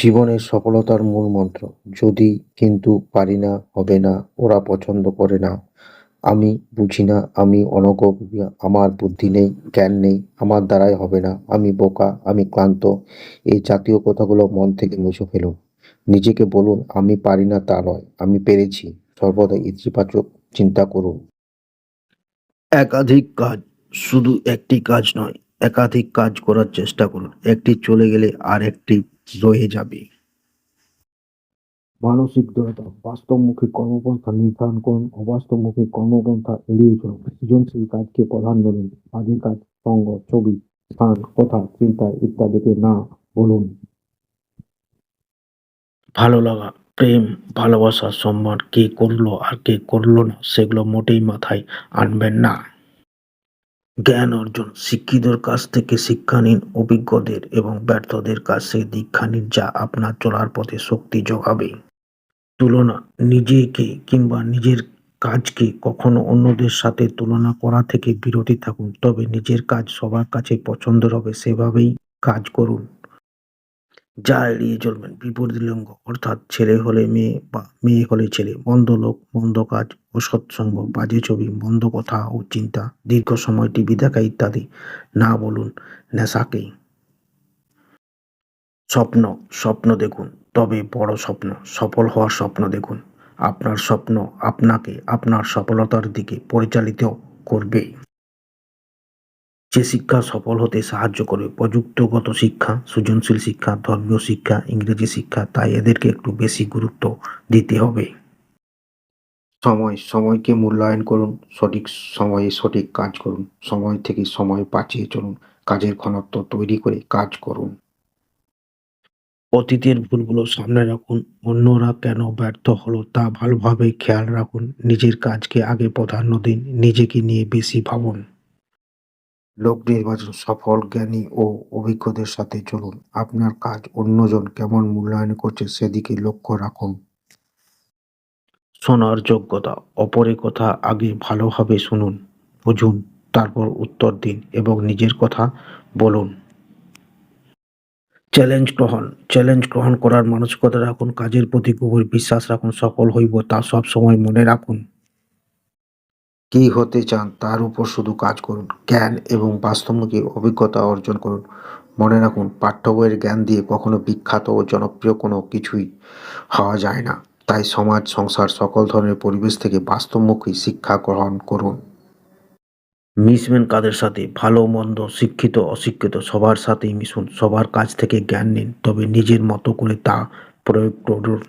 জীবনের সফলতার মূল মন্ত্র। যদি কিন্তু পারি না, হবে না, ওরা পছন্দ করে না, আমি বুঝি না, আমি অনজ্ঞ, আমার বুদ্ধি নেই, জ্ঞান নেই, আমার দ্বারাই হবে না, আমি বোকা, আমি ক্লান্ত। এই জাতীয় কথাগুলো মন থেকে মুছে ফেলুন। নিজেকে বলুন, আমি পারি না তা নয়, আমি পেরেছি। সর্বদা ইতিবাচক চিন্তা করুন। একাধিক কাজ, শুধু একটি কাজ নয়, একাধিক কাজ করার চেষ্টা করুন। একটি চলে গেলে আর একটি রয়ে যাবে। মানসিক দৃঢ়তা, বাস্তবমুখী কর্মপন্থা নির্ধারণ করুন, অবাস্তবমুখী কর্মপন্থা এড়িয়ে চলুন। সৃজনশীল কাজকে প্রাধান্য দিন। বাজে কাজ, সঙ্গ, ছবি, স্থান, কথা, চিন্তা ইত্যাদিকে না বলুন। ভালো লাগা, প্রেম, ভালোবাসা, সম্মান, কে করলো আর কে করলো না সেগুলো মোটেই মাথায় আনবেন না। জ্ঞান অর্জন, শিক্ষিতদের কাছ থেকে শিক্ষা নিন, অভিজ্ঞদের এবং ব্যর্থদের কাছ থেকে দীক্ষা নিন, যা আপনার চলার পথে শক্তি যোগাবে। তুলনা, নিজেকে কিংবা নিজের কাজকে কখনো অন্যদের সাথে তুলনা করা থেকে বিরতি থাকুন। তবে নিজের কাজ সবার কাছে পছন্দের হবে সেভাবেই কাজ করুন। যা এড়িয়ে চলবেন, বিপরীত লিঙ্গ অর্থাৎ ছেলে হলে মেয়ে বা মেয়ে হলে ছেলে, মন্দ লোক, মন্দ কাজ, অসৎসঙ্গ, বাজে ছবি, মন্দ কথা ও চিন্তা, দীর্ঘ সময় টিভি দেখা ইত্যাদি না বলুন নেশাকে। স্বপ্ন, স্বপ্ন দেখুন, তবে বড় স্বপ্ন, সফল হওয়ার স্বপ্ন দেখুন। আপনার স্বপ্ন আপনাকে আপনার সফলতার দিকে পরিচালিত করবে। যে শিক্ষা সফল হতে সাহায্য করে, প্রযুক্তিগত শিক্ষা, সৃজনশীল শিক্ষা, ধর্মীয় শিক্ষা, ইংরেজি শিক্ষা, তাই এদেরকে একটু বেশি গুরুত্ব দিতে হবে। সময়কে মূল্যায়ন করুন, সঠিক সময়ে সঠিক কাজ করুন, সময় থেকে সময় বাঁচিয়ে চলুন, কাজের ঘনত্ব তৈরি করে কাজ করুন। অতীতের ভুলগুলো সামনে রাখুন, অন্যরা কেন ব্যর্থ হলো তা ভালোভাবে খেয়াল রাখুন, নিজের কাজকে আগে প্রাধান্য দিন, নিজেকে নিয়ে বেশি ভাবুন। লোক নির্বাচন, সফল, জ্ঞানী ও অভিজ্ঞদের সাথে চলুন। আপনার কাজ অন্যজন কেমন মূল্যায়ন করছে সেদিকে লক্ষ্য রাখুন। শোনার যোগ্যতা, অপরের কথা আগে ভালোভাবে শুনুন, বুঝুন, তারপর উত্তর দিন এবং নিজের কথা বলুন। চ্যালেঞ্জ গ্রহণ করার মানসিকতা রাখুন, কাজের প্রতি গভীর বিশ্বাস রাখুন, সফল হইব তা সব সময় মনে রাখুন। কি হতে চান তার উপর শুধু কাজ করুন। জ্ঞান এবং বাস্তবমুখী অভিজ্ঞতা অর্জন করুন। মনে রাখুন, পাঠ্য বইয়ের জ্ঞান দিয়ে কখনো বিখ্যাত ও জনপ্রিয় কোনো কিছুই হওয়া যায় না। তাই সমাজ, সংসার, সকল ধরনের পরিবেশ থেকে বাস্তবমুখী শিক্ষা গ্রহণ করুন। মিশবেন কাদের সাথে? ভালো মন্দ, শিক্ষিত অশিক্ষিত সবার সাথেই মিশুন, সবার কাছ থেকে জ্ঞান নিন, তবে নিজের মতো করে তা প্রয়োগ করুন।